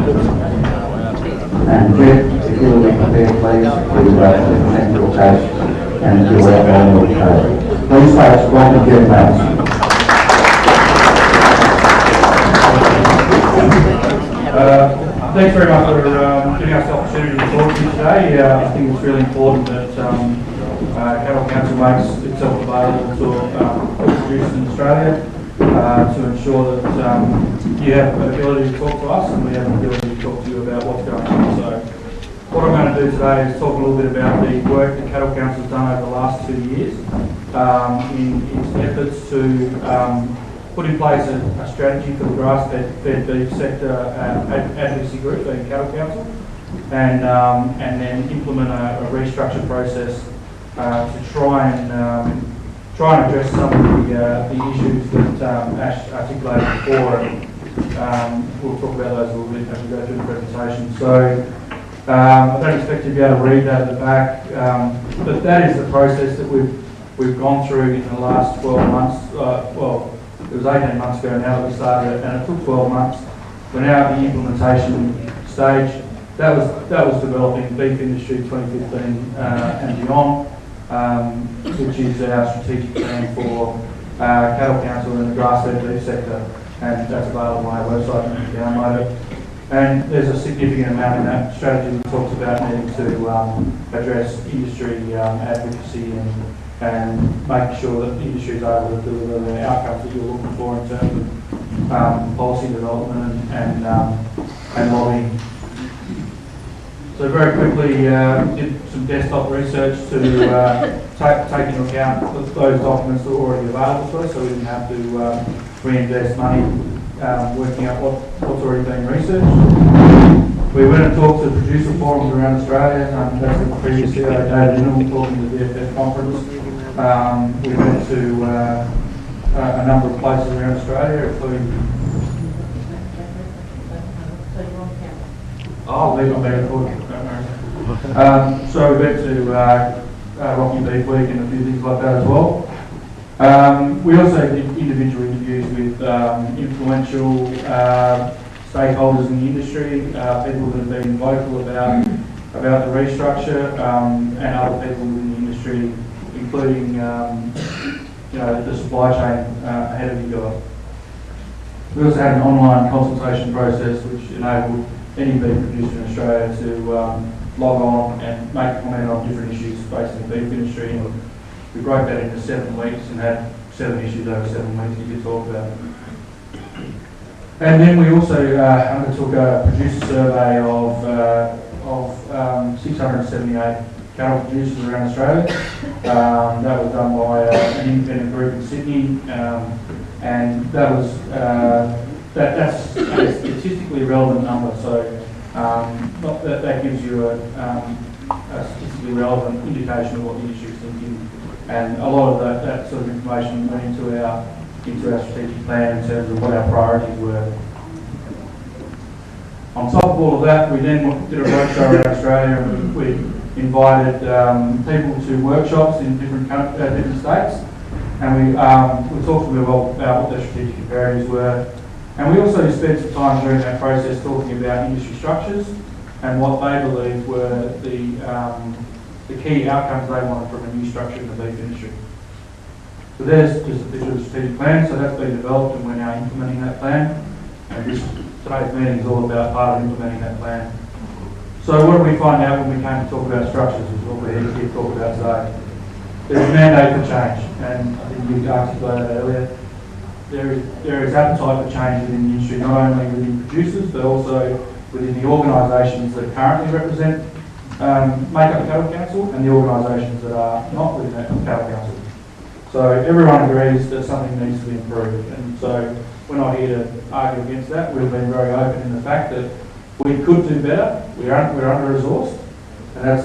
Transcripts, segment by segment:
And Jeff, if you will be prepared, please, to present your case and to outline your case. Please face welcome Jeff Mattson. Thanks very much for giving us the opportunity to talk to you today. I think it's really important that Cattle Council makes itself available to producers in Australia to ensure that you have the ability to talk to us and we have the ability to talk to you about what's going on. So what I'm going to do today is talk a little bit about the work that Cattle Council has done over the last 2 years in its efforts to put in place a strategy for the grass-fed beef sector advocacy group, being Cattle Council, and then implement a restructure process to try and address some of the issues that Ash articulated before, and we'll talk about those a little bit as we go through the presentation. So I don't expect you to be able to read that at the back, but that is the process that we've gone through in the last 12 months. Well, it was 18 months ago now that we started it, and it took 12 months. We're now at the implementation stage. That was developing Beef Industry 2015 and beyond, which is our strategic plan for Cattle Council and the grass-fed beef sector, and that's available on our website and you can download it. And there's a significant amount in that strategy that talks about needing to address industry advocacy and making sure that the industry is able to deliver the outcomes that you're looking for in terms of policy development and lobbying. So very quickly, did some desktop research to take into account those documents that were already available to us, so we didn't have to reinvest money working out what's already been researched. We went and talked to producer forums around Australia. That's the previous CEO, David Inham, talking to the DFF conference. We went to a number of places around Australia, including... Oh, leave on being recorded. So we went to Rocky Beef Week and a few things like that as well. We also did individual interviews with influential stakeholders in the industry, people that have been vocal about the restructure, and other people in the industry, including the supply chain ahead of you guys. We also had an online consultation process which enabled any beef producer in Australia to log on and make a comment on different issues facing the beef industry. And we broke that into 7 weeks and had 7 issues over 7 weeks you could talk about. And then we also undertook a producer survey of 678 cattle producers around Australia. That was done by an independent group in Sydney, and that was that's a statistically relevant number. So that gives you a statistically relevant indication of what the industry is thinking, and a lot of that sort of information went into our strategic plan in terms of what our priorities were. On top of all of that, we then did a roadshow around Australia, and we invited people to workshops in different states, and we talked to them about what their strategic imperatives were. And we also spent some time during that process talking about industry structures and what they believed were the key outcomes they wanted from a new structure in the beef industry. So there's just a picture of the strategic plan. So that's been developed and we're now implementing that plan. And today's meeting is all about part of implementing that plan. So what did we find out when we came to talk about structures, which is what we're here to talk about today? There's a mandate for change, and I think you articulated that earlier. There is appetite for change within the industry, not only within producers, but also within the organisations that currently represent, make up the Cattle Council, and the organisations that are not within that Cattle Council. So everyone agrees that something needs to be improved, and so we're not here to argue against that. We've been very open in the fact that we could do better. We're under-resourced, and that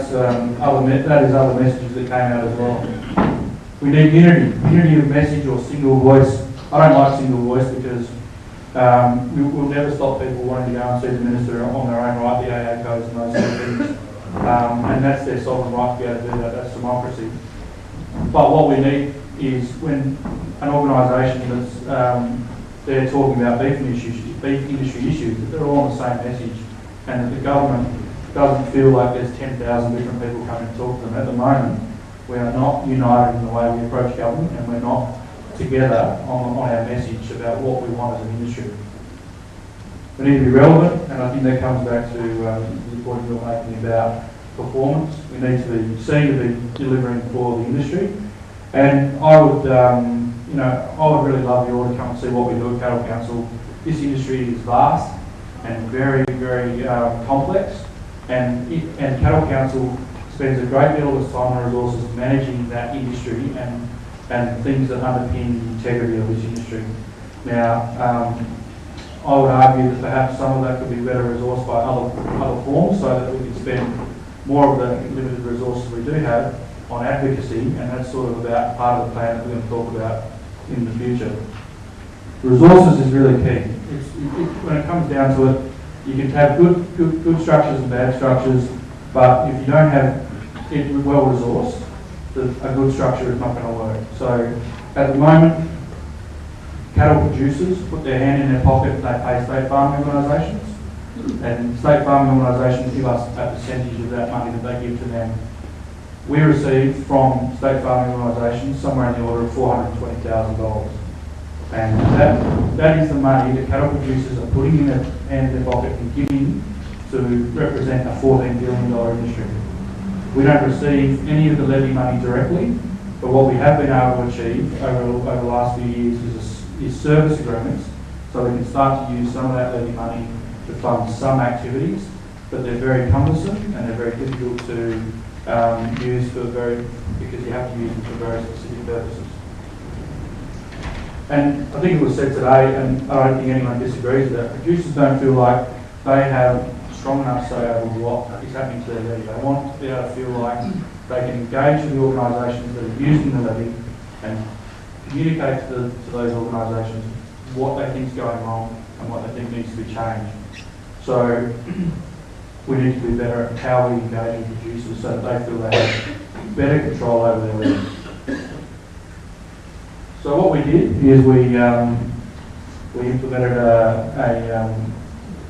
is other messages that came out as well. We need unity of message or single voice. I don't like single voice because we'll never stop people wanting to go and see the minister on their own right, the AA codes and those sort of things. And that's their sovereign right to be able to do that. That's democracy. But what we need is when an organisation that's they're talking about beef industry issues, but they're all on the same message, and that the government doesn't feel like there's 10,000 different people coming to talk to them. At the moment, we are not united in the way we approach government, and we're not together on our message about what we want as an industry. We need to be relevant, and I think that comes back to the point you're making about performance. We need to be seen to be delivering for the industry, and I would, I would really love you all to come and see what we do at Cattle Council. This industry is vast and very, very complex, and Cattle Council spends a great deal of its time and resources managing that industry and things that underpin the integrity of this industry. Now, I would argue that perhaps some of that could be better resourced by other forms, so that we can spend more of the limited resources we do have on advocacy, and that's sort of about part of the plan that we're going to talk about in the future. Resources is really key. When it comes down to it, you can have good structures and bad structures, but if you don't have it well resourced, a good structure is not going to work. So at the moment, cattle producers put their hand in their pocket and they pay state farming organisations, and state farming organisations give us a percentage of that money that they give to them. We receive from state farming organisations somewhere in the order of $420,000. And that is the money that cattle producers are putting in their hand in their pocket and giving to represent a $14 billion industry. We don't receive any of the levy money directly, but what we have been able to achieve over the last few years is service agreements, so we can start to use some of that levy money to fund some activities, but they're very cumbersome and they're very difficult to use because you have to use them for very specific purposes. And I think it was said today, and I don't think anyone disagrees with that, producers don't feel like they have strong enough say over what is happening to their levy. They want to be able to feel like they can engage with the organisations that are using the levy and communicate to those organisations what they think is going wrong and what they think needs to be changed. So we need to be better at how we engage with producers so that they feel they have better control over their levy. So what we did is we implemented a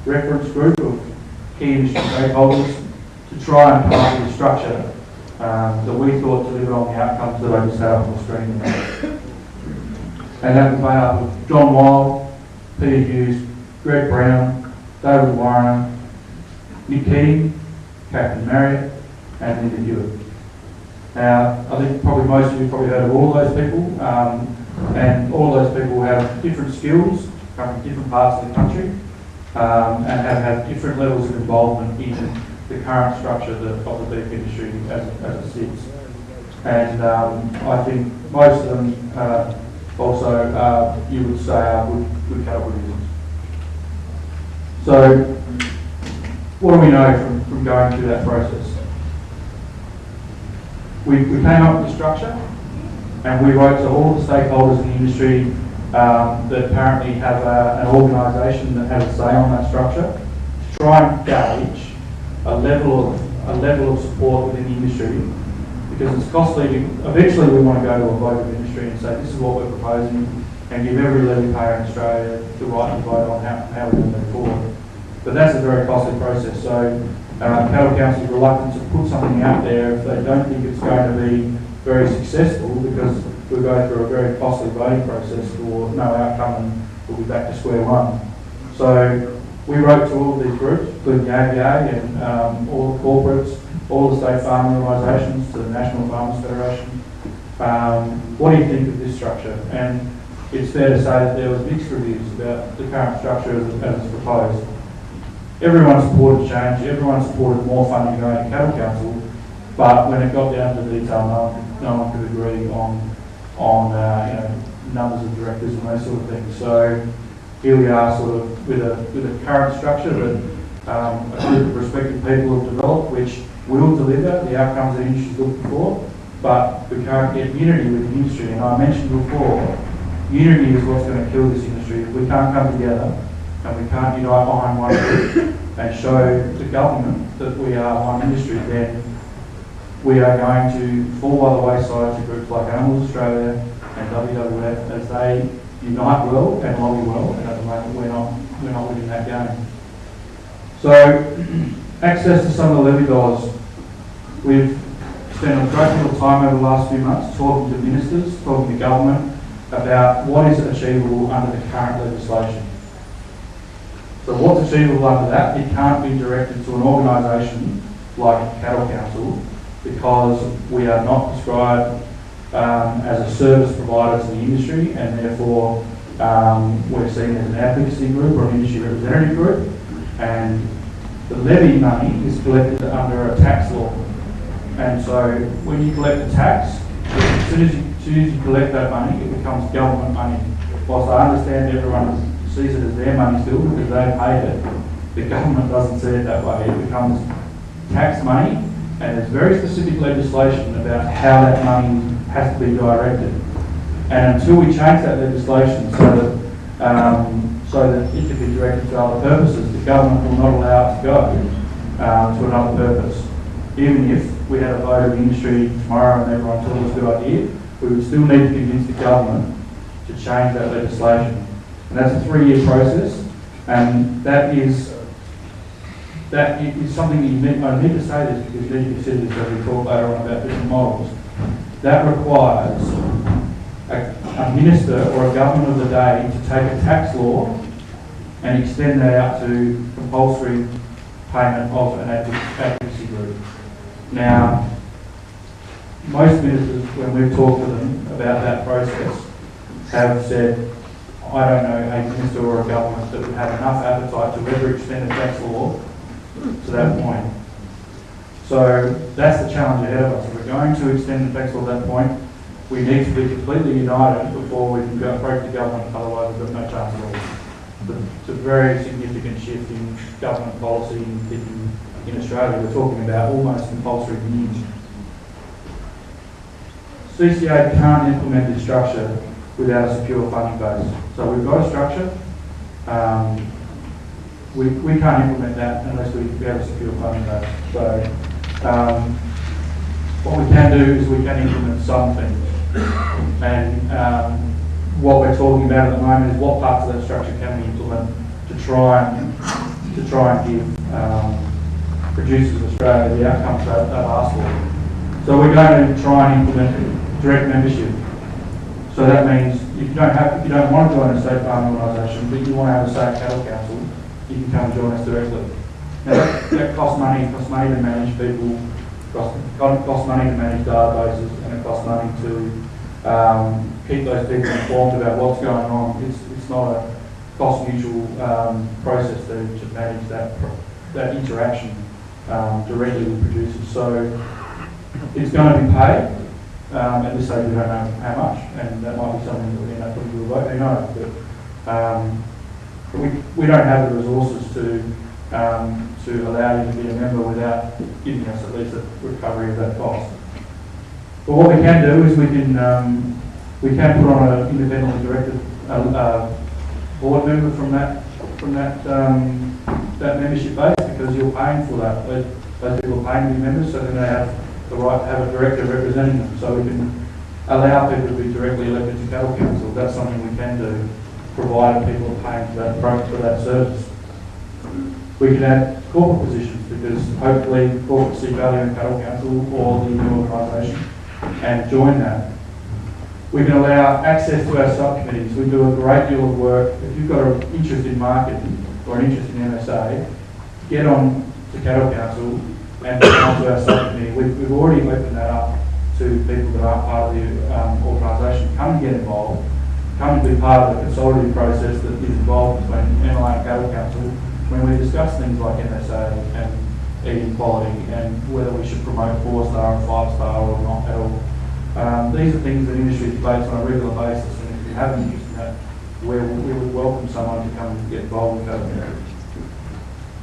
reference group of key industry stakeholders to try and come up with a structure that we thought delivered on the outcomes that I just had up on the screen. And that was made up of John Wild, Peter Hughes, Greg Brown, David Warren, Nick Keating, Captain Marriott, and Linda Hewitt. Now, I think probably most of you probably heard of all of those people, and all of those people have different skills, come from different parts of the country, and have had different levels of involvement in the current structure of the beef industry as it sits. And I think most of them also, you would say, are good cattle producers. So, what do we know from going through that process? We came up with a structure, and we wrote to all the stakeholders in the industry that apparently have an organisation that has a say on that structure, to try and gauge a level of support within the industry, because it's costly. Eventually, we want to go to a vote of industry and say this is what we're proposing, and give every levy payer in Australia the right to vote on how we're going to move forward. But that's a very costly process. So Cattle Council is reluctant to put something out there if they don't think it's going to be very successful, because we'll go through a very costly voting process for no outcome and we'll be back to square one. So we wrote to all of these groups, including the ABA and all the corporates, all the state farming organisations, to the National Farmers Federation. What do you think of this structure? And it's fair to say that there was mixed reviews about the current structure as it's proposed. Everyone supported change, everyone supported more funding going to Cattle Council, but when it got down to detail, no one could agree on numbers of directors and those sort of things. So here we are, sort of with a current structure that a group of respected people have developed, which will deliver the outcomes the industry is looking for, but we can't get unity with the industry. And I mentioned before, unity is what's going to kill this industry. If we can't come together and we can't unite behind one group and show the government that we are one industry, then we are going to fall by the wayside to groups like Animals Australia and WWF as they unite well and lobby well, and at the moment we're not winning that game. So, access to some of the levy dollars. We've spent a great deal of time over the last few months talking to ministers, talking to government about what is achievable under the current legislation. So what's achievable under that? It can't be directed to an organisation like Cattle Council because we are not described as a service provider to the industry, and therefore we're seen as an advocacy group or an industry representative group, and the levy money is collected under a tax law. And so when you collect a tax, as soon as you collect that money, it becomes government money. Whilst I understand everyone sees it as their money still because they paid it, the government doesn't see it that way. It becomes tax money, and there's very specific legislation about how that money has to be directed. And until we change that legislation so that it can be directed to other purposes, the government will not allow it to go to another purpose. Even if we had a vote of the industry tomorrow and everyone thought it was a good idea, we would still need to convince the government to change that legislation. And that's a 3-year process, and that is something that you need, I need to say this because you need to consider this as we talk later on about different models. That requires a minister or a government of the day to take a tax law and extend that out to compulsory payment of an advocacy group. Now, most ministers, when we've talked to them about that process, have said, I don't know a minister or a government that would have enough appetite to ever extend a tax law to that point. So that's the challenge ahead of us. If we're going to extend the tax law at that point, we need to be completely united before we can go approach the government, otherwise we've got no chance at all. It's a very significant shift in government policy in Australia. We're talking about almost compulsory unions. CCA can't implement this structure without a secure funding base. So we've got a structure. We can't implement that unless we have a secure funding base. So what we can do is we can implement some things. And what we're talking about at the moment is what parts of that structure can we implement to try and give producers of Australia the outcomes they've asked for. So we're going to try and implement direct membership. So that means if you don't want to join a state farming organisation, but you want to have a say at Cattle Council, you can come and join us directly. Now that costs money. It costs money to manage people. It costs money to manage databases, and it costs money to keep those people informed about what's going on. It's not a cost neutral process to manage that interaction directly with producers. So it's going to be paid. At this stage we don't know how much, and that might be something that we end up putting to a vote, who knows. But we don't have the resources to allow you to be a member without giving us at least a recovery of that cost. But what we can do is we can put on an independently directed board member from that membership base, because you're paying for that. Those people are paying to be members, so then they have the right to have a director representing them. So we can allow people to be directly elected to Cattle Council. That's something we can do, provided people are paying for that service. We can add corporate positions, because hopefully corporate see value in Cattle Council or the new organisation and join that. We can allow access to our subcommittees. We do a great deal of work. If you've got an interest in marketing or an interest in MSA, get on to Cattle Council and come to our subcommittee. We've already opened that up to people that aren't part of the organisation. Come and get involved. Come and be part of the consultative process that is involved between MLA and Cattle Council when we discuss things like MSA and eating quality and whether we should promote 4-star and 5-star or not at all. These are things that industry debates on a regular basis, and if you have an interest in that, we would welcome someone to come and get involved with that.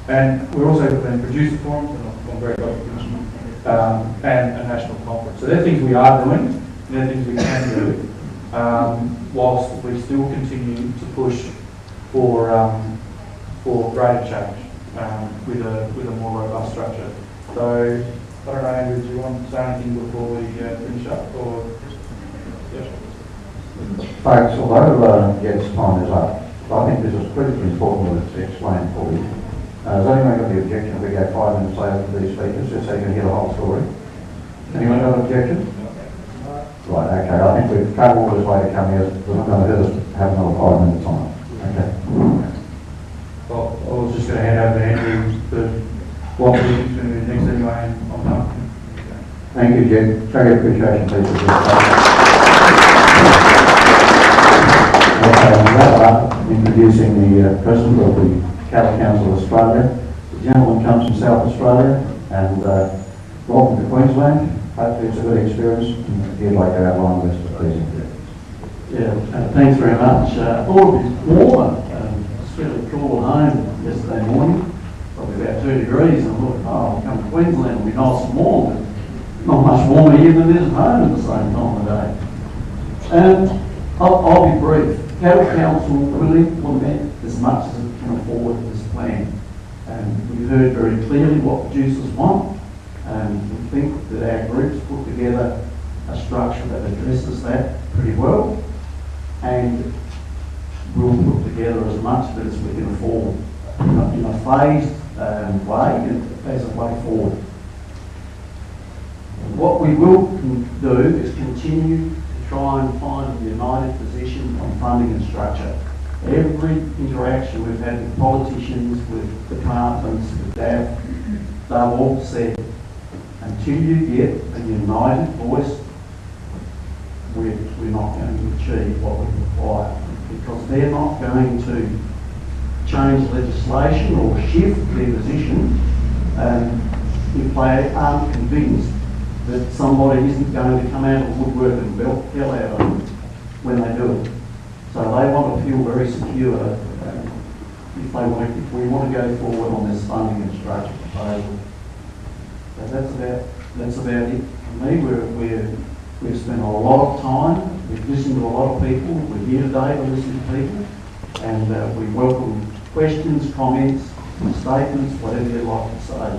And we're also doing producer forums, and I'm very welcome, and a national conference. So they're things we are doing, and they're things we can do, whilst we still continue to push for greater change with a more robust structure. So I don't know, Andrew, do you want to say anything before we finish up? Or yeah. Folks, although Jed's time is up, I think this is critically important to explain for you. Has anyone got the objection if we go 5 minutes later to these speakers, just so you can hear the whole story? Anyone got an objection? Right, okay, I think we've come all this way to come here, we're not going to hurt us to have another 5 minutes on it. Okay. Well, I was just going to hand over to Andrew to walk me through the next anyway, and I'm done. Thank you, Jed. Show your appreciation, please. For this. Okay, I'll wrap up introducing the President of the Cattle Council of Australia. The gentleman comes from South Australia, and welcome to Queensland. Hopefully it's a good experience, and he'd like to outline this, please. Yeah, thanks very much. I thought it was warmer. It's really cool at home yesterday morning, probably about 2 degrees, and I thought, oh, I'll come to Queensland, it'll be nice and warm. But not much warmer here than it is at home at the same time of day. And I'll be brief. Cattle Council will implement as much as it can afford this plan. And we've heard very clearly what producers want, and we think that our group's put together a structure that addresses that pretty well, and we'll put together as much of it as we can afford in a phased way as a way forward. What we will do is continue to try and find a united position on funding and structure. Every interaction we've had with politicians, with departments, with DAF, they've all said, until you get a united voice, we're not going to achieve what we require, because they're not going to change legislation or shift their position if they aren't convinced that somebody isn't going to come out of the woodwork and belt hell out of them when they do it. So they want to feel very secure if we want to go forward on this funding and structure proposal. So that's about it for me. We've spent a lot of time, we've listened to a lot of people, we're here today to listen to people, and we welcome questions, comments, statements, whatever you'd like to say.